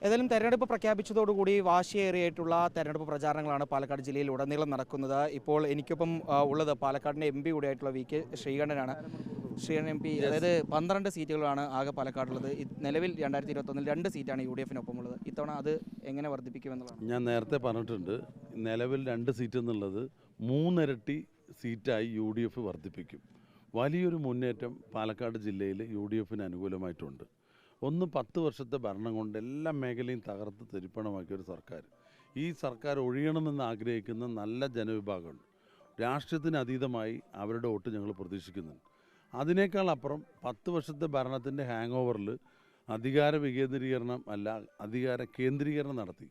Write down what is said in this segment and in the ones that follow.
ഏതായാലും തെരഞ്ഞെടുപ്പ് പ്രഖ്യാപിച്ചതോടുകൂടി വാശിയേറിയിട്ടുള്ള തെരഞ്ഞെടുപ്പ് പ്രചാരണങ്ങളാണ് പാലക്കാട് ജില്ലയിൽ ഉടനീളം നടക്കുന്നത്. ഇപ്പോൾ എനിക്കൊപ്പം ഉള്ളത് പാലക്കാടിൻ്റെ MP കൂടിയായിട്ടുള്ള VK ശ്രീകണ്ഠനാണ്. ശ്രീകണ്ഠൻ MP, അതായത് 12 സീറ്റുകളാണ് ആകെ പാലക്കാടുള്ളത്. നിലവിൽ 2021 2 സീറ്റാണ് UDF-നൊപ്പമുള്ളത്. ഇത്തവണ അത് എങ്ങനെ വർദ്ധിപ്പിക്കുമെന്നുള്ളതാണ്. ഞാൻ നേരത്തെ പറഞ്ഞിട്ടുണ്ട്, നിലവിൽ 2 സീറ്റ് എന്നുള്ളത് 3 ഇരട്ടി സീറ്റായി UDF വർദ്ധിപ്പിക്കും. വലിയൊരു മുന്നേറ്റം പാലക്കാട് ജില്ലയിൽ UDF-ന് അനുകൂലമായിട്ടുണ്ട്. 10 വർഷത്തെ ഭരണം കൊണ്ട് എല്ലാ മേഖലയും തകർത്ത് തരിപ്പണമാക്കിയ ഒരു സർക്കാർ. ഈ സർക്കാർ ഒഴിയണമെന്ന് ആഗ്രഹിക്കുന്ന നല്ല ജനവിഭാഗമുണ്ട്. രാഷ്ട്രീയത്തിന് അതീതമായി അവരുടെ വോട്ട് ഞങ്ങൾ പ്രതീക്ഷിക്കുന്നുണ്ട്. അതിനേക്കാൾ അപ്പുറം 10 വർഷത്തെ ഭരണത്തിൻ്റെ ഹാങ് ഓവറിൽ അധികാര വികേന്ദ്രീകരണം അല്ല, അധികാര കേന്ദ്രീകരണം നടത്തി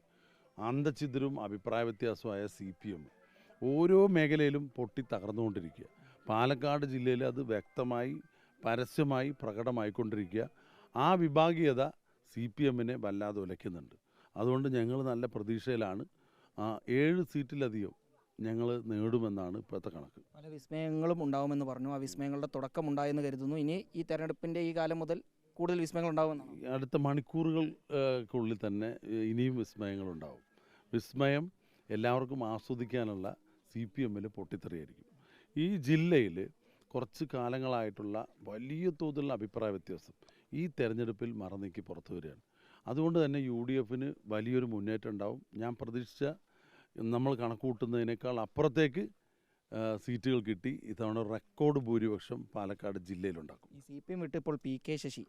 അന്തഛിദ്രവും അഭിപ്രായ വ്യത്യാസമായ CPM ഓരോ മേഖലയിലും പൊട്ടി തകർന്നുകൊണ്ടിരിക്കുക. പാലക്കാട് ജില്ലയിൽ അത് വ്യക്തമായി പരസ്യമായി പ്രകടമായിക്കൊണ്ടിരിക്കുക. ആ വിഭാഗീയത CPM-നെ വല്ലാതെ ഉലയ്ക്കുന്നുണ്ട്. അതുകൊണ്ട് ഞങ്ങൾ നല്ല പ്രതീക്ഷയിലാണ്. 7 സീറ്റിലധികം ഞങ്ങൾ നേടുമെന്നാണ് ഇപ്പോഴത്തെ കണക്ക്. പല വിസ്മയങ്ങളും ഉണ്ടാവുമെന്ന് പറഞ്ഞു. ആ വിസ്മയങ്ങളുടെ തുടക്കമുണ്ടായെന്ന് കരുതുന്നു. ഇനി ഈ തെരഞ്ഞെടുപ്പിൻ്റെ ഈ കാലം മുതൽ കൂടുതൽ വിസ്മയങ്ങൾ ഉണ്ടാകുമെന്നാണ്. അടുത്ത മണിക്കൂറുകൾക്കുള്ളിൽ തന്നെ ഇനിയും വിസ്മയങ്ങളുണ്ടാവും. വിസ്മയം എല്ലാവർക്കും ആസ്വദിക്കാനുള്ള CPM-ൽ പൊട്ടിത്തെറിയായിരിക്കും. ഈ ജില്ലയിൽ കുറച്ച് കാലങ്ങളായിട്ടുള്ള വലിയ തോതിലുള്ള അഭിപ്രായ വ്യത്യാസം ഈ തെരഞ്ഞെടുപ്പിൽ മറനീക്കി പുറത്തു വരികയാണ്. അതുകൊണ്ട് തന്നെ UDF-ന് വലിയൊരു മുന്നേറ്റം ഉണ്ടാവും. ഞാൻ പ്രതീക്ഷിച്ച നമ്മൾ കണക്കുകൂട്ടുന്നതിനേക്കാൾ അപ്പുറത്തേക്ക് സീറ്റുകൾ കിട്ടി. ഇത്തവണ റെക്കോർഡ് ഭൂരിപക്ഷം പാലക്കാട് ജില്ലയിലുണ്ടാക്കും. ഈ CPM വിട്ട് ഇപ്പോൾ PK ശശി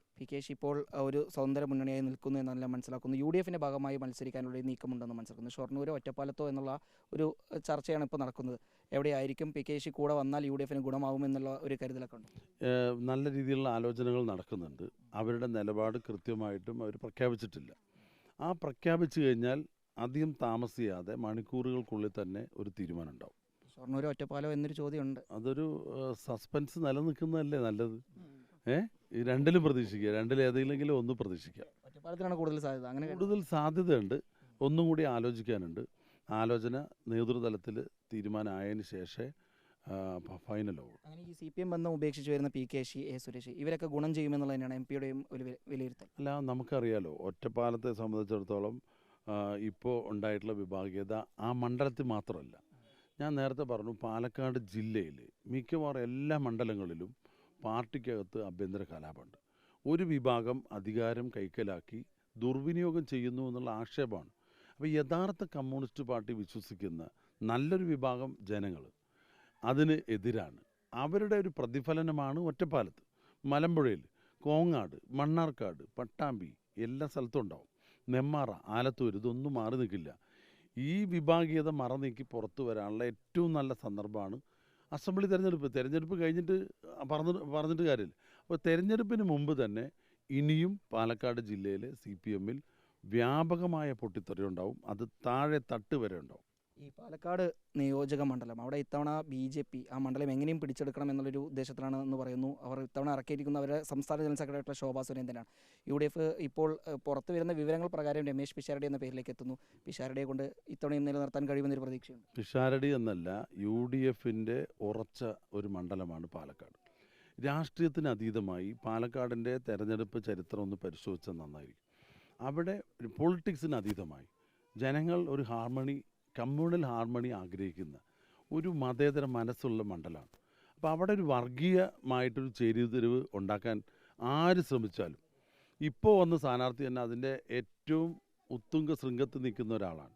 ഇപ്പോൾ ഒരു സ്വതന്ത്ര മുന്നണിയായി നിൽക്കുന്നു എന്നെല്ലാം മനസ്സിലാക്കുന്നു. UDF-ന്റെ ഭാഗമായി മത്സരിക്കാനുള്ള നീക്കമുണ്ടെന്ന് മനസ്സിലാക്കുന്നു. ഷൊർണൂരോ ഒറ്റപ്പാലത്തോ എന്നുള്ള ഒരു ചർച്ചയാണ് ഇപ്പോൾ നടക്കുന്നത്. എവിടെയായിരിക്കും PK ശശി കൂടെ വന്നാൽ UDF-ന് ഗുണമാവുമെന്നുള്ള ഒരു കരുതലൊക്കെ ഉണ്ട്. നല്ല രീതിയിലുള്ള ആലോചനകൾ നടക്കുന്നുണ്ട്. അവരുടെ നിലപാട് കൃത്യമായിട്ടും അവർ പ്രഖ്യാപിച്ചിട്ടില്ല. ആ പ്രഖ്യാപിച്ചു കഴിഞ്ഞാൽ അധികം താമസിയാതെ മണിക്കൂറുകൾക്കുള്ളിൽ തന്നെ ഒരു തീരുമാനം ഉണ്ടാവും. ഷൊർണൂരോ ഒറ്റപ്പാലോ എന്നൊരു ചോദ്യമുണ്ട്. അതൊരു സസ്പെൻസ് നിലനിൽക്കുന്നതല്ലേ നല്ലത്. ഈ രണ്ടിലും പ്രതീക്ഷിക്കുക, രണ്ടിലേതെങ്കിലും ഒന്ന് പ്രതീക്ഷിക്കാം. ഒറ്റപ്പാലത്തിനാണ് കൂടുതൽ സാധ്യത. അങ്ങനെ കൂടുതൽ സാധ്യതയുണ്ട്. ഒന്നും കൂടി ആലോചിക്കാനുണ്ട്. ആലോചന നേതൃതലത്തിൽ തീരുമാനമായതിന് ശേഷമേ ഫൈനലാവും. അങ്ങനെ ഈ CPM ബന്ധം ഉപേക്ഷിച്ച് വരുന്ന PK ശശി, സുരേഷ് ഇവരൊക്കെ ഗുണം ചെയ്യുമെന്നുള്ളത് തന്നെയാണ് MP-യുടെയും ഒരു വിലയിരുത്തൽ. അല്ല, നമുക്കറിയാലോ ഒറ്റപ്പാലത്തെ സംബന്ധിച്ചിടത്തോളം ഇപ്പോൾ ഉണ്ടായിട്ടുള്ള വിഭാഗീയത ആ മണ്ഡലത്തിൽ മാത്രമല്ല. ഞാൻ നേരത്തെ പറഞ്ഞു, പാലക്കാട് ജില്ലയിൽ മിക്കവാറും എല്ലാ മണ്ഡലങ്ങളിലും പാർട്ടിക്കകത്ത് ആഭ്യന്തര കലാപമുണ്ട്. ഒരു വിഭാഗം അധികാരം കൈക്കലാക്കി ദുർവിനിയോഗം ചെയ്യുന്നു എന്നുള്ള ആക്ഷേപമാണ്. അപ്പോൾ യഥാർത്ഥ കമ്മ്യൂണിസ്റ്റ് പാർട്ടി വിശ്വസിക്കുന്ന നല്ലൊരു വിഭാഗം ജനങ്ങൾ അതിന് എതിരാണ്. അവരുടെ ഒരു പ്രതിഫലനമാണ് ഒറ്റപ്പാലത്ത്, മലമ്പുഴയിൽ, കോങ്ങാട്, മണ്ണാർക്കാട്, പട്ടാമ്പി എല്ലാ സ്ഥലത്തും ഉണ്ടാവും. നെമ്മാറ, ആലത്തൂർ, ഇതൊന്നും മാറി നിൽക്കില്ല. ഈ വിഭാഗീയത മറനീക്കി പുറത്തു വരാനുള്ള ഏറ്റവും നല്ല സന്ദർഭമാണ് അസംബ്ലി തെരഞ്ഞെടുപ്പ് കഴിഞ്ഞിട്ട് പറഞ്ഞിട്ട് കാര്യമില്ല. അപ്പോൾ തെരഞ്ഞെടുപ്പിന് മുമ്പ് തന്നെ ഇനിയും പാലക്കാട് ജില്ലയിലെ CPM-ൽ വ്യാപകമായ പൊട്ടിത്തെറി ഉണ്ടാവും. അത് താഴെ തട്ട് വരെ ഉണ്ടാവും. ഈ പാലക്കാട് നിയോജക മണ്ഡലം, അവിടെ ഇത്തവണ BJP ആ മണ്ഡലം എങ്ങനെയും പിടിച്ചെടുക്കണം എന്നുള്ളൊരു ഉദ്ദേശത്തിലാണ് എന്ന് പറയുന്നു. അവർ ഇത്തവണ ഇറക്കിയിരിക്കുന്ന അവരുടെ സംസ്ഥാന ജനറൽ സെക്രട്ടറി ശോഭാ സുരേന്ദ്രനാണ്. UDF ഇപ്പോൾ പുറത്തു വരുന്ന വിവരങ്ങൾ പ്രകാരം രമേശ് പിഷാരടി എന്ന പേരിലേക്ക് എത്തുന്നു. പിഷാരടിയെ കൊണ്ട് ഇത്തവണയും നിലനിർത്താൻ കഴിയുമെന്നൊരു പ്രതീക്ഷയുണ്ട്. പിഷാരടി എന്നല്ല, UDF-ന്റെ ഉറച്ച ഒരു മണ്ഡലമാണ് പാലക്കാട്. രാഷ്ട്രീയത്തിന് അതീതമായി പാലക്കാടിൻ്റെ തെരഞ്ഞെടുപ്പ് ചരിത്രം ഒന്ന് പരിശോധിച്ചാൽ നന്നായിരിക്കും. അവിടെ ഒരു പൊളിറ്റിക്സിന് അതീതമായി ജനങ്ങൾ ഒരു കമ്മ്യൂണൽ ഹാർമണി ആഗ്രഹിക്കുന്ന ഒരു മതേതര മനസ്സുള്ള മണ്ഡലമാണ്. അപ്പോൾ അവിടെ ഒരു വർഗീയമായിട്ടൊരു ചേരിതിരിവ് ഉണ്ടാക്കാൻ ആര് ശ്രമിച്ചാലും, ഇപ്പോൾ വന്ന സ്ഥാനാർത്ഥി തന്നെ അതിൻ്റെ ഏറ്റവും ഉത്തുംഗ ശൃംഗത്ത് നിൽക്കുന്ന ഒരാളാണ്.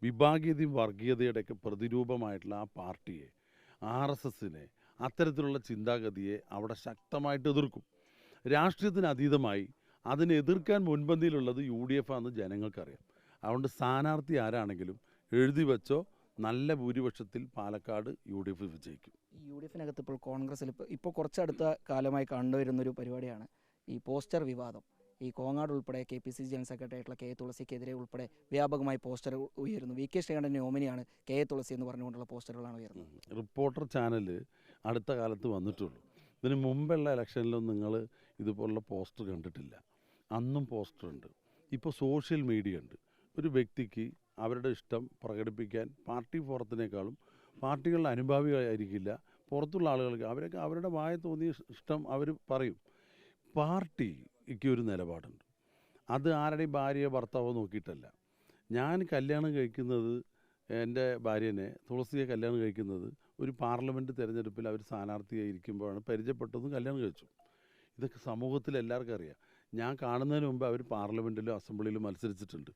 വിഭാഗീയതയും വർഗീയതയുടെയൊക്കെ പ്രതിരൂപമായിട്ടുള്ള ആ പാർട്ടിയെ, RSS-നെ, അത്തരത്തിലുള്ള ചിന്താഗതിയെ അവിടെ ശക്തമായിട്ട് എതിർക്കും. രാഷ്ട്രീയത്തിന് അതീതമായി അതിനെ എതിർക്കാൻ മുൻപന്തിയിലുള്ളത് UDF ആണെന്ന് ജനങ്ങൾക്കറിയാം. അതുകൊണ്ട് സ്ഥാനാർത്ഥി ആരാണെങ്കിലും എഴുതി വെച്ചോ, നല്ല ഭൂരിപക്ഷത്തിൽ പാലക്കാട് UDF വിജയിക്കും. ഈ UDF-നകത്ത് ഇപ്പോൾ കോൺഗ്രസ്സിൽ ഇപ്പോൾ കുറച്ചടുത്ത കാലമായി കണ്ടുവരുന്നൊരു പരിപാടിയാണ് ഈ പോസ്റ്റർ വിവാദം. ഈ കോങ്ങാട് ഉൾപ്പെടെ KPCC ജനറൽ സെക്രട്ടറി ആയിട്ടുള്ള KA തുളസിക്കെതിരെ ഉൾപ്പെടെ വ്യാപകമായി പോസ്റ്റർ ഉയരുന്നു. VK ശ്രീകണ്ഠൻ്റെ നോമിനിയാണ് KA തുളസി എന്ന് പറഞ്ഞുകൊണ്ടുള്ള പോസ്റ്ററുകളാണ് ഉയർന്നത്. റിപ്പോർട്ടർ ചാനൽ അടുത്ത കാലത്ത് വന്നിട്ടുള്ളൂ. ഇതിന് മുമ്പുള്ള ഇലക്ഷനിലൊന്നും നിങ്ങൾ ഇതുപോലുള്ള പോസ്റ്റർ കണ്ടിട്ടില്ല. അന്നും പോസ്റ്ററുണ്ട്. ഇപ്പോൾ സോഷ്യൽ മീഡിയ ഉണ്ട്. ഒരു വ്യക്തിക്ക് അവരുടെ ഇഷ്ടം പ്രകടിപ്പിക്കാൻ പാർട്ടി ഫോറത്തിനേക്കാളും പാർട്ടികളുടെ അനുഭാവികളായിരിക്കില്ല പുറത്തുള്ള ആളുകൾക്ക്. അവരൊക്കെ അവരുടെ വായ തോന്നിയ ഇഷ്ടം അവർ പറയും. പാർട്ടിക്ക് ഒരു നിലപാടുണ്ട്. അത് ആരുടെയും ഭാര്യയോ ഭർത്താവോ നോക്കിയിട്ടല്ല. ഞാൻ കല്യാണം കഴിക്കുന്നത് എൻ്റെ ഭാര്യനെ തുളസിയെ കല്യാണം കഴിക്കുന്നത് ഒരു പാർലമെൻറ്റ് തിരഞ്ഞെടുപ്പിൽ അവർ സ്ഥാനാർത്ഥിയായി ഇരിക്കുമ്പോഴാണ് പരിചയപ്പെട്ടതും കല്യാണം കഴിച്ചു. ഇതൊക്കെ സമൂഹത്തിൽ എല്ലാവർക്കും അറിയാം. ഞാൻ കാണുന്നതിന് മുമ്പ് അവർ പാർലമെൻറ്റിലും അസംബ്ലിയിലും മത്സരിച്ചിട്ടുണ്ട്.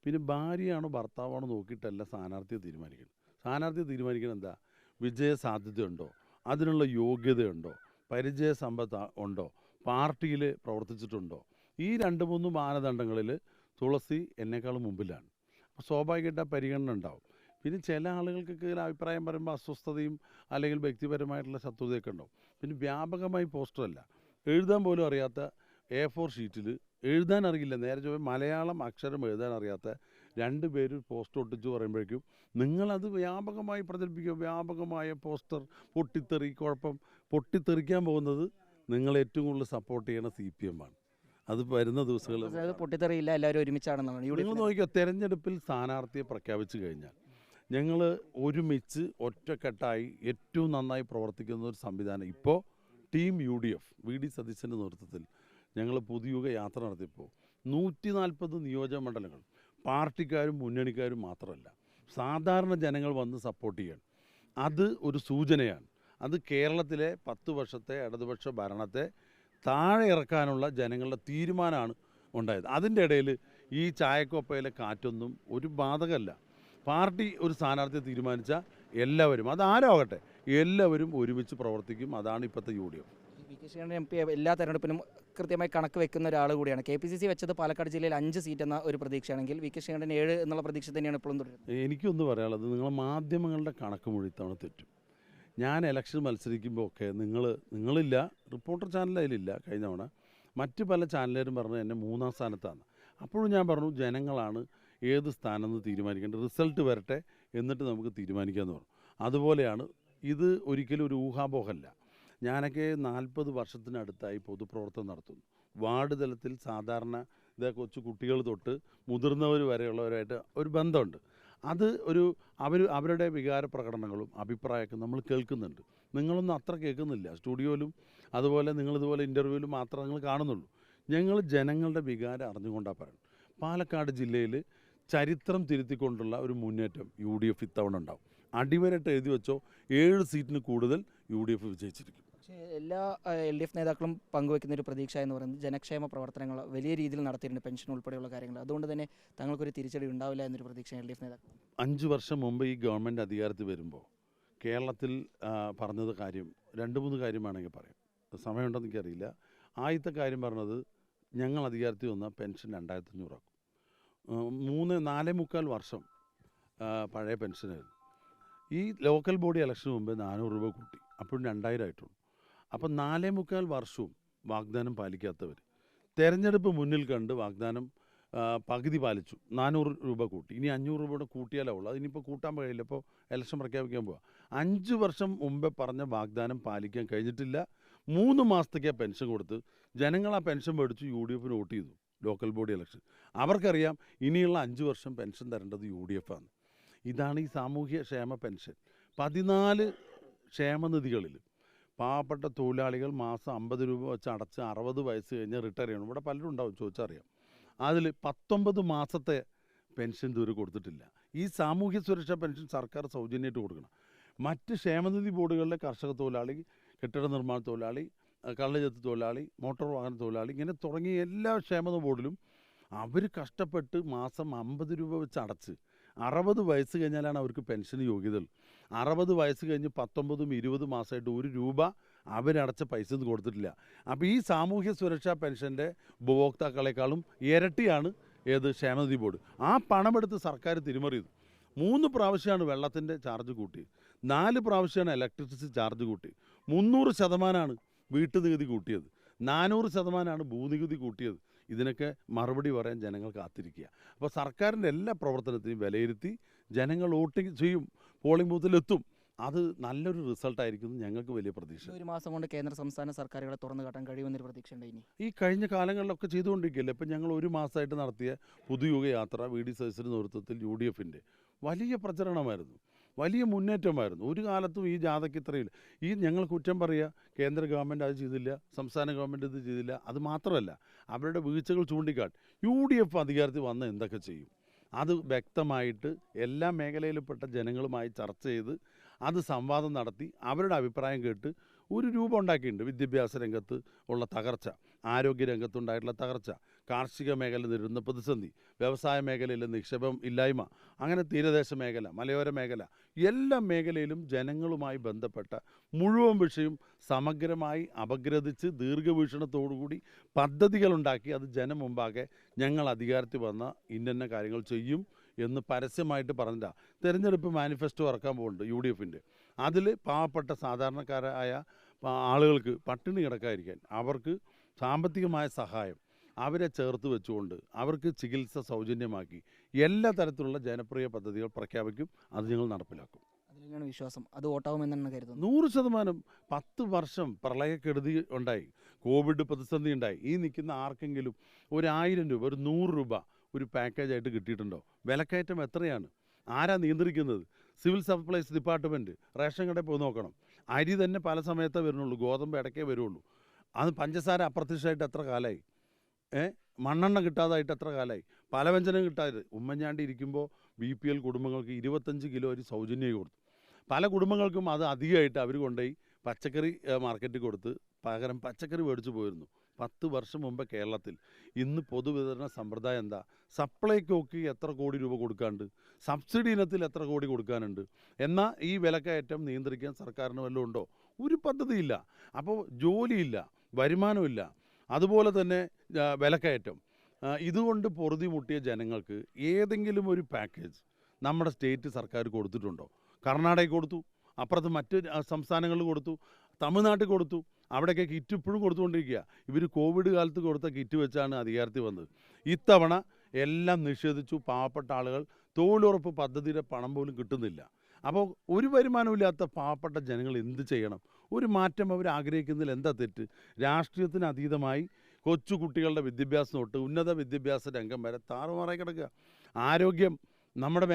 പിന്നെ ഭാര്യയാണോ ഭർത്താവാണോ നോക്കിയിട്ടല്ല സ്ഥാനാർത്ഥിയെ തീരുമാനിക്കുന്നത്. സ്ഥാനാർത്ഥിയെ തീരുമാനിക്കുന്നത് എന്താ? വിജയ സാധ്യതയുണ്ടോ, അതിനുള്ള യോഗ്യതയുണ്ടോ, പരിചയസമ്പത്ത് ഉണ്ടോ, പാർട്ടിയിൽ പ്രവർത്തിച്ചിട്ടുണ്ടോ, ഈ 2-3 മാനദണ്ഡങ്ങളിൽ തുളസി എന്നെക്കാളും മുമ്പിലാണ്. അപ്പോൾ സ്വാഭാവികമായിട്ട് ആ പരിഗണന ഉണ്ടാവും. പിന്നെ ചില ആളുകൾക്കൊക്കെ അഭിപ്രായം പറയുമ്പോൾ അസ്വസ്ഥതയും അല്ലെങ്കിൽ വ്യക്തിപരമായിട്ടുള്ള ശത്രുതയൊക്കെ ഉണ്ടാവും. പിന്നെ വ്യാപകമായി പോസ്റ്ററല്ല, എഴുതാൻ പോലും അറിയാത്ത A4 ഷീറ്റിൽ എഴുതാൻ അറിയില്ല, നേരെ ചൊവ്വേ മലയാളം അക്ഷരം എഴുതാൻ അറിയാത്ത 2 പേര് പോസ്റ്റർ ഒട്ടിച്ച് പറയുമ്പോഴേക്കും നിങ്ങളത് വ്യാപകമായി പ്രചരിപ്പിക്കുക. വ്യാപകമായ പോസ്റ്റർ പൊട്ടിത്തെറിക്കാൻ പോകുന്നത് നിങ്ങൾ ഏറ്റവും കൂടുതൽ സപ്പോർട്ട് ചെയ്യണ CPM ആണ്. അത് വരുന്ന ദിവസങ്ങളിൽ പൊട്ടിത്തെറിയില്ല, എല്ലാവരും ഒരുമിച്ചാണെന്നാണ് നിങ്ങൾ നോക്കിയോ. തെരഞ്ഞെടുപ്പിൽ സ്ഥാനാർത്ഥിയെ പ്രഖ്യാപിച്ചു കഴിഞ്ഞാൽ ഞങ്ങൾ ഒരുമിച്ച് ഒറ്റക്കെട്ടായി ഏറ്റവും നന്നായി പ്രവർത്തിക്കുന്ന ഒരു സംവിധാനം ഇപ്പോൾ ടീം UDF VD സതീശൻ്റെ നേതൃത്വത്തിൽ ഞങ്ങൾ പുതുയുഗ യാത്ര നടത്തിയപ്പോൾ 140 നിയോജക മണ്ഡലങ്ങൾ പാർട്ടിക്കാരും മുന്നണിക്കാരും മാത്രമല്ല സാധാരണ ജനങ്ങൾ വന്ന് സപ്പോർട്ട് ചെയ്യണം. അത് ഒരു സൂചനയാണ്. അത് കേരളത്തിലെ 10 വർഷത്തെ ഇടതുപക്ഷ ഭരണത്തെ താഴെ ഇറക്കാനുള്ള ജനങ്ങളുടെ തീരുമാനമാണ് ഉണ്ടായത്. അതിൻ്റെ ഇടയിൽ ഈ ചായക്കൊപ്പയിലെ കാറ്റൊന്നും ഒരു ബാധകമല്ല. പാർട്ടി ഒരു സ്ഥാനാർത്ഥിയെ തീരുമാനിച്ചാൽ എല്ലാവരും, അതാരാകട്ടെ, എല്ലാവരും ഒരുമിച്ച് പ്രവർത്തിക്കും. അതാണ് ഇപ്പോഴത്തെ UDF. VK ശ്രീകണ്ഠൻ MP എല്ലാ തെരഞ്ഞെടുപ്പിനും കൃത്യമായി കണക്ക് വെക്കുന്ന ഒരാൾ കൂടിയാണ്. KPCC വെച്ചത് പാലക്കാട് ജില്ലയിൽ 5 സീറ്റ് എന്ന ഒരു പ്രതീക്ഷയാണെങ്കിൽ VK ശ്രീകണ്ഠൻ 7 എന്നുള്ള പ്രതീക്ഷ തന്നെയാണ് ഇപ്പോഴും തുടരുന്നത്. എനിക്കൊന്ന് പറയാനുള്ളത്, നിങ്ങളെ മാധ്യമങ്ങളുടെ കണക്ക് മുഴുത്തവണ തെറ്റും. ഞാൻ ഇലക്ഷൻ മത്സരിക്കുമ്പോൾ ഒക്കെ നിങ്ങളില്ല, റിപ്പോർട്ടർ ചാനൽ അതിലില്ല. കഴിഞ്ഞ തവണ മറ്റ് പല ചാനലുകാരും പറഞ്ഞു എന്നെ 3-ാം സ്ഥാനത്താണ്. അപ്പോഴും ഞാൻ പറഞ്ഞു ജനങ്ങളാണ് ഏത് സ്ഥാനമെന്ന് തീരുമാനിക്കേണ്ടത്, റിസൾട്ട് വരട്ടെ എന്നിട്ട് നമുക്ക് തീരുമാനിക്കാമെന്ന് പറഞ്ഞു. അതുപോലെയാണ് ഇത്. ഒരിക്കലും ഒരു ഊഹാപോഹമല്ല. ഞാനൊക്കെ 40 വർഷത്തിനടുത്തായി പൊതുപ്രവർത്തനം നടത്തുന്നു. വാർഡ് തലത്തിൽ സാധാരണ കൊച്ചു കുട്ടികൾ തൊട്ട് മുതിർന്നവർ വരെയുള്ളവരായിട്ട് ഒരു ബന്ധമുണ്ട്. അത് അവരുടെ വികാര പ്രകടനങ്ങളും അഭിപ്രായമൊക്കെ നമ്മൾ കേൾക്കുന്നുണ്ട്. നിങ്ങളൊന്നും അത്ര കേൾക്കുന്നില്ല. സ്റ്റുഡിയോയിലും അതുപോലെ നിങ്ങളിതുപോലെ ഇൻ്റർവ്യൂവിലും മാത്രമേ നിങ്ങൾ കാണുന്നുള്ളൂ. ഞങ്ങൾ ജനങ്ങളുടെ വികാരം അറിഞ്ഞുകൊണ്ടാണ് പറയുന്നത്. പാലക്കാട് ജില്ലയിൽ ചരിത്രം തിരുത്തിക്കൊണ്ടുള്ള ഒരു മുന്നേറ്റം UDF ഇത്തവണ ഉണ്ടാവും. അടിവരട്ട് എഴുതി വെച്ചോ, 7 സീറ്റിന് കൂടുതൽ UDF വിജയിച്ചിരിക്കും. പക്ഷേ എല്ലാ LDF നേതാക്കളും പങ്കുവെക്കുന്ന ഒരു പ്രതീക്ഷ എന്ന് പറയുന്നത് ജനക്ഷേമ പ്രവർത്തനങ്ങൾ വലിയ രീതിയിൽ നടത്തിയിട്ടുണ്ട്, പെൻഷൻ ഉൾപ്പെടെയുള്ള കാര്യങ്ങൾ. അതുകൊണ്ട് തന്നെ തങ്ങൾക്കൊരു തിരിച്ചടി ഉണ്ടാവില്ല എന്നൊരു പ്രതീക്ഷ LDF നേതാക്കൾ. 5 വർഷം മുമ്പ് ഈ ഗവൺമെൻറ് അധികാരത്തിൽ വരുമ്പോൾ കേരളത്തിൽ പറഞ്ഞത് കാര്യം 2-3 കാര്യമാണെങ്കിൽ പറയാം, സമയമുണ്ടെന്ന് എനിക്കറിയില്ല. ആദ്യത്തെ കാര്യം പറഞ്ഞത് ഞങ്ങൾ അധികാരത്തിൽ വന്നാൽ പെൻഷൻ 2500 ആക്കും. 4.25 വർഷം പഴയ പെൻഷനായിരുന്നു. ഈ ലോക്കൽ ബോഡി ഇലക്ഷന് മുമ്പ് 400 രൂപ കൂട്ടി, അപ്പോഴും 2000 ആയിട്ടുള്ളൂ. അപ്പം 4.25 വർഷവും വാഗ്ദാനം പാലിക്കാത്തവർ തെരഞ്ഞെടുപ്പ് മുന്നിൽ കണ്ട് വാഗ്ദാനം പകുതി പാലിച്ചു. 400 രൂപ കൂട്ടി, ഇനി 500 രൂപ കൂടെ കൂട്ടിയാലാവുള്ളൂ. അതിനിപ്പോൾ കൂട്ടാൻ കഴിയില്ല. ഇപ്പോൾ ഇലക്ഷൻ പ്രഖ്യാപിക്കാൻ പോവുക. 5 വർഷം മുമ്പേ പറഞ്ഞ വാഗ്ദാനം പാലിക്കാൻ കഴിഞ്ഞിട്ടില്ല. 3 മാസത്തേക്ക് പെൻഷൻ കൊടുത്ത് ജനങ്ങൾ ആ പെൻഷൻ മേടിച്ച് UDFന് വോട്ട് ചെയ്തു. ലോക്കൽ ബോഡി ഇലക്ഷൻ അവർക്കറിയാം ഇനിയുള്ള 5 വർഷം പെൻഷൻ തരേണ്ടത് UDF ആണ്. ഇതാണ് ഈ സാമൂഹ്യ ക്ഷേമ പെൻഷൻ. 14 ക്ഷേമനിധികളിൽ പാവപ്പെട്ട തൊഴിലാളികൾ മാസം 50 രൂപ വെച്ച് അടച്ച് 60 വയസ്സ് കഴിഞ്ഞ് റിട്ടയർ ചെയ്യണം. ഇവിടെ പലരും ഉണ്ടാവും, ചോദിച്ചറിയാം. അതിൽ 19 മാസത്തെ പെൻഷൻ ഇതുവരെ കൊടുത്തിട്ടില്ല. ഈ സാമൂഹ്യ സുരക്ഷാ പെൻഷൻ സർക്കാർ സൗജന്യമായിട്ട് കൊടുക്കണം. മറ്റ് ക്ഷേമനിധി ബോർഡുകളിലെ കർഷക തൊഴിലാളി, കെട്ടിട നിർമ്മാണ തൊഴിലാളി, കള്ളുചെത്ത് തൊഴിലാളി, മോട്ടോർ വാഹന തൊഴിലാളി, ഇങ്ങനെ തുടങ്ങിയ എല്ലാ ക്ഷേമനിധി ബോർഡിലും അവർ കഷ്ടപ്പെട്ട് മാസം 50 രൂപ വെച്ച് അടച്ച് 60 വയസ്സ് കഴിഞ്ഞാലാണ് അവർക്ക് പെൻഷന് യോഗ്യത. 60 വയസ്സ് കഴിഞ്ഞ് 19-20 മാസമായിട്ട് 1 രൂപ അവരടച്ച പൈസ ഒന്നും കൊടുത്തിട്ടില്ല. അപ്പോൾ ഈ സാമൂഹ്യ സുരക്ഷാ പെൻഷൻ്റെ ഉപഭോക്താക്കളെക്കാളും ഇരട്ടിയാണ് ഏത് ക്ഷേമനിധി ബോർഡ്. ആ പണമെടുത്ത് സർക്കാർ തിരിമറിയത്. 3 പ്രാവശ്യമാണ് വെള്ളത്തിൻ്റെ ചാർജ് കൂട്ടി, 4 പ്രാവശ്യമാണ് ഇലക്ട്രിസിറ്റി ചാർജ് കൂട്ടി, 300% വീട്ടുനികുതി കൂട്ടിയത്, 400% ഭൂനികുതി കൂട്ടിയത്. ഇതിനൊക്കെ മറുപടി പറയാൻ ജനങ്ങൾ കാത്തിരിക്കുക. അപ്പോൾ സർക്കാരിൻ്റെ എല്ലാ പ്രവർത്തനത്തെയും വിലയിരുത്തി ജനങ്ങൾ വോട്ടിംഗ് ചെയ്യും, പോളിംഗ് ബൂത്തിലെത്തും. അത് നല്ലൊരു റിസൾട്ടായിരിക്കും. ഞങ്ങൾക്ക് വലിയ പ്രതീക്ഷ. 1 മാസം കൊണ്ട് കേന്ദ്ര സംസ്ഥാന സർക്കാരുകളെ തുറന്നു കാട്ടാൻ കഴിയുമെന്നൊരു പ്രതീക്ഷയുണ്ട്. ഇനി ഈ കഴിഞ്ഞ കാലങ്ങളിലൊക്കെ ചെയ്തുകൊണ്ടിരിക്കുകയല്ലേ. ഇപ്പം ഞങ്ങൾ 1 മാസമായിട്ട് നടത്തിയ പുതുയുഗ യാത്ര VD സതീശൻ്റെ നേതൃത്വത്തിൽ UDFൻ്റെ വലിയ പ്രചരണമായിരുന്നു. വലിയ മുന്നേറ്റമായിരുന്നു. ഒരു കാലത്തും ഈ ജാഥയ്ക്ക് ഇത്രയില്ല. ഈ ഞങ്ങൾ കുറ്റം പറയുക, കേന്ദ്ര ഗവൺമെൻറ് അത് ചെയ്തില്ല, സംസ്ഥാന ഗവൺമെൻറ് ഇത് ചെയ്തില്ല. അത് മാത്രമല്ല, അവരുടെ വീഴ്ചകൾ ചൂണ്ടിക്കാട്ടി UDF അധികാരത്തിൽ വന്ന് എന്തൊക്കെ ചെയ്യും അത് വ്യക്തമായിട്ട് എല്ലാ മേഖലയിൽപ്പെട്ട ജനങ്ങളുമായി ചർച്ച ചെയ്ത് അത് സംവാദം നടത്തി അവരുടെ അഭിപ്രായം കേട്ട് ഒരു രൂപം ഉണ്ടാക്കിയിട്ടുണ്ട്. വിദ്യാഭ്യാസ രംഗത്ത് ഉള്ള തകർച്ച, ആരോഗ്യ രംഗത്തുണ്ടായിട്ടുള്ള തകർച്ച, കാർഷിക മേഖല നേരിടുന്ന പ്രതിസന്ധി, വ്യവസായ മേഖലയിലെ നിക്ഷേപം ഇല്ലായ്മ, അങ്ങനെ തീരദേശ മേഖല, മലയോര മേഖല, എല്ലാ മേഖലയിലും ജനങ്ങളുമായി ബന്ധപ്പെട്ട മുഴുവൻ വിഷയം സമഗ്രമായി അപഗ്രഥിച്ച് ദീർഘവീക്ഷണത്തോടുകൂടി പദ്ധതികളുണ്ടാക്കി അത് ജനം മുമ്പാകെ ഞങ്ങൾ അധികാരത്തിൽ വന്ന ഇന്ന കാര്യങ്ങൾ ചെയ്യും എന്ന് പരസ്യമായിട്ട് പറഞ്ഞില്ല. തെരഞ്ഞെടുപ്പ് മാനിഫെസ്റ്റോ ഇറക്കാൻ പോകുന്നുണ്ട് UDFൻ്റെ. അതിൽ പാവപ്പെട്ട സാധാരണക്കാരായ ആളുകൾക്ക് പട്ടിണി കിടക്കാതിരിക്കാൻ അവർക്ക് സാമ്പത്തികമായ സഹായം അവരെ ചേർത്ത് വെച്ചുകൊണ്ട് അവർക്ക് ചികിത്സ സൗജന്യമാക്കി എല്ലാ തരത്തിലുള്ള ജനപ്രിയ പദ്ധതികൾ പ്രഖ്യാപിക്കും. അത് ഞങ്ങൾ നടപ്പിലാക്കും. അതിലാണ് വിശ്വാസം. അത് വോട്ടാവുമെന്നാണ് കരുതുന്നത്. 100%. 10 വർഷം പ്രളയക്കെടുതി ഉണ്ടായി, കോവിഡ് പ്രതിസന്ധി ഉണ്ടായി. ഈ നിൽക്കുന്ന ആർക്കെങ്കിലും ഒരു 1000 രൂപ, ഒരു 100 രൂപ ഒരു പാക്കേജായിട്ട് കിട്ടിയിട്ടുണ്ടോ? വിലക്കയറ്റം എത്രയാണ്? ആരാ നിയന്ത്രിക്കുന്നത്? Civil supplies department. റേഷൻ കടയിൽ പോയി നോക്കണം. അരി തന്നെ പല സമയത്തേ വരുന്നുള്ളൂ, ഗോതമ്പ് ഇടയ്ക്കേ വരുള്ളൂ. അത് പഞ്ചസാര അപ്രത്യക്ഷമായിട്ട് എത്ര കാലമായി? മണ്ണെണ്ണ കിട്ടാതായിട്ട് എത്ര കാലമായി? പലവ്യഞ്ജനം കിട്ടാതെ. ഉമ്മൻചാണ്ടി ഇരിക്കുമ്പോൾ BPL കുടുംബങ്ങൾക്ക് 25 കിലോ അരി സൗജന്യമായി കൊടുത്തു. പല കുടുംബങ്ങൾക്കും അത് അധികമായിട്ട് അവർ കൊണ്ടുപോയി പച്ചക്കറി മാർക്കറ്റിൽ കൊടുത്ത് പകരം പച്ചക്കറി മേടിച്ചു പോയിരുന്നു. 10 വർഷം മുമ്പ് കേരളത്തിൽ. ഇന്ന് പൊതുവിതരണ സമ്പ്രദായം എന്താ? സപ്ലൈകോക്ക് എത്ര കോടി രൂപ കൊടുക്കാനുണ്ട്? സബ്സിഡി ഇനത്തിൽ എത്ര കോടി കൊടുക്കാനുണ്ട്? എന്നാൽ ഈ വിലക്കയറ്റം നിയന്ത്രിക്കാൻ സർക്കാരിന് വല്ലതും ഉണ്ടോ? ഒരു പദ്ധതിയില്ല. അപ്പോൾ ജോലിയില്ല, വരുമാനമില്ല, അതുപോലെ തന്നെ വിലക്കയറ്റം. ഇതുകൊണ്ട് പൊറുതി മുട്ടിയ ജനങ്ങൾക്ക് ഏതെങ്കിലും ഒരു പാക്കേജ് നമ്മുടെ സ്റ്റേറ്റ് സർക്കാർ കൊടുത്തിട്ടുണ്ടോ? കർണാടകയ്ക്ക് കൊടുത്തു, അപ്പുറത്ത് മറ്റ് സംസ്ഥാനങ്ങളിൽ കൊടുത്തു, തമിഴ്നാട്ടിൽ കൊടുത്തു. അവിടെയൊക്കെ കിറ്റ് ഇപ്പോഴും കൊടുത്തുകൊണ്ടിരിക്കുക. ഇവർ കോവിഡ് കാലത്ത് കൊടുത്ത കിറ്റ് വെച്ചാണ് അധികാരത്തിൽ വന്നത്. ഇത്തവണ എല്ലാം നിഷേധിച്ചു. പാവപ്പെട്ട ആളുകൾ തൊഴിലുറപ്പ് പദ്ധതിയുടെ പണം പോലും കിട്ടുന്നില്ല. അപ്പോൾ ഒരു വരുമാനമില്ലാത്ത പാവപ്പെട്ട ജനങ്ങൾ എന്ത് ചെയ്യണം? ഒരു മാറ്റം അവർ ആഗ്രഹിക്കുന്നതിൽ എന്താ തെറ്റ്? രാഷ്ട്രീയത്തിന് അതീതമായി കൊച്ചു കുട്ടികളുടെ വിദ്യാഭ്യാസം തൊട്ട് ഉന്നത വിദ്യാഭ്യാസ രംഗം വരെ താറുമാറായി കിടക്കുക. ആരോഗ്യം, നമ്മുടെ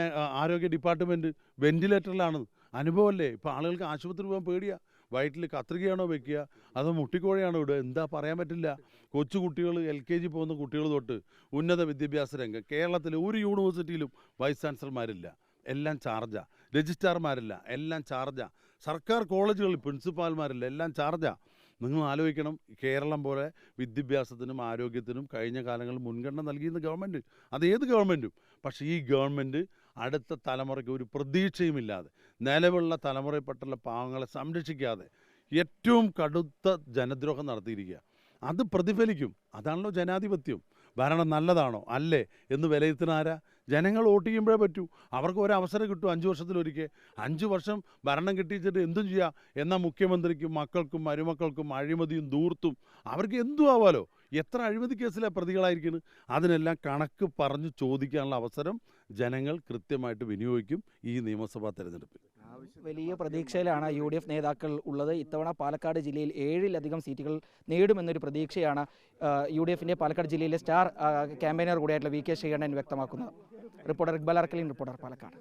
ആരോഗ്യ ഡിപ്പാർട്ട്മെൻറ്റ് വെൻറ്റിലേറ്ററിലാണ്. അനുഭവമല്ലേ? ഇപ്പോൾ ആളുകൾക്ക് ആശുപത്രി പോകാൻ പേടിയാണ്. വയറ്റിൽ കത്രികയാണോ വെക്കുക, അതോ മുട്ടിക്കോഴയാണോ ഇടുക? എന്താ പറയാൻ പറ്റില്ല. കൊച്ചു കുട്ടികൾ, LKG പോകുന്ന കുട്ടികൾ തൊട്ട് ഉന്നത വിദ്യാഭ്യാസ രംഗം. കേരളത്തിലെ ഒരു യൂണിവേഴ്സിറ്റിയിലും വൈസ് ചാൻസലർമാരില്ല, എല്ലാം ചാർജാ. രജിസ്ട്രാർമാരില്ല, എല്ലാം ചാർജാ. സർക്കാർ കോളേജുകളിൽ പ്രിൻസിപ്പാൽമാരില്ല, എല്ലാം ചാർജാ. നിങ്ങൾ ആലോചിക്കണം, കേരളം പോലെ വിദ്യാഭ്യാസത്തിനും ആരോഗ്യത്തിനും കഴിഞ്ഞ കാലങ്ങളിൽ മുൻഗണന നൽകിയിരുന്ന ഗവൺമെൻറ്, അത് ഏത് ഗവൺമെൻറ്റും. പക്ഷേ ഈ ഗവൺമെൻറ് അടുത്ത തലമുറയ്ക്ക് ഒരു പ്രതീക്ഷയുമില്ലാതെ, നിലവിലുള്ള തലമുറയിൽപ്പെട്ടുള്ള പാവങ്ങളെ സംരക്ഷിക്കാതെ ഏറ്റവും കടുത്ത ജനദ്രോഹം നടത്തിയിരിക്കുക. അത് പ്രതിഫലിക്കും. അതാണല്ലോ ജനാധിപത്യം. ഭരണം നല്ലതാണോ അല്ലേ എന്ന് വിലയിരുത്തുന്ന ആരാ? ജനങ്ങൾ വോട്ട് ചെയ്യുമ്പോഴേ പറ്റൂ. അവർക്ക് ഒരവസരം കിട്ടും 5 വർഷത്തിലൊരിക്കൽ. 5 വർഷം ഭരണം കിട്ടിച്ചിട്ട് എന്തും ചെയ്യാം. എന്നാൽ മുഖ്യമന്ത്രിക്കും മക്കൾക്കും മരുമക്കൾക്കും അഴിമതിയും ധൂർത്തും അവർക്ക് എന്തും ആവാലോ. എത്ര അഴിമതി കേസിലാണ് പ്രതികളായിരിക്കുന്നത്? അതിനെല്ലാം കണക്ക് പറഞ്ഞു ചോദിക്കാനുള്ള അവസരം ജനങ്ങൾ കൃത്യമായിട്ട് വിനിയോഗിക്കും ഈ നിയമസഭാ തെരഞ്ഞെടുപ്പിൽ. വലിയ പ്രതീക്ഷയിലാണ് UDF നേതാക്കൾ ഉള്ളത്. ഇത്തവണ പാലക്കാട് ജില്ലയിൽ 7-ലധികം സീറ്റുകൾ നേടുമെന്നൊരു പ്രതീക്ഷയാണ് UDFൻ്റെ പാലക്കാട് ജില്ലയിലെ സ്റ്റാർ ക്യാമ്പയിനർ കൂടിയായിട്ടുള്ള VK ശ്രീകണ്ഠൻ വ്യക്തമാക്കുന്നത്. റിപ്പോർട്ടർ ഇക്ബാൽ അർക്കലിൻ, റിപ്പോർട്ടർ പാലക്കാട്.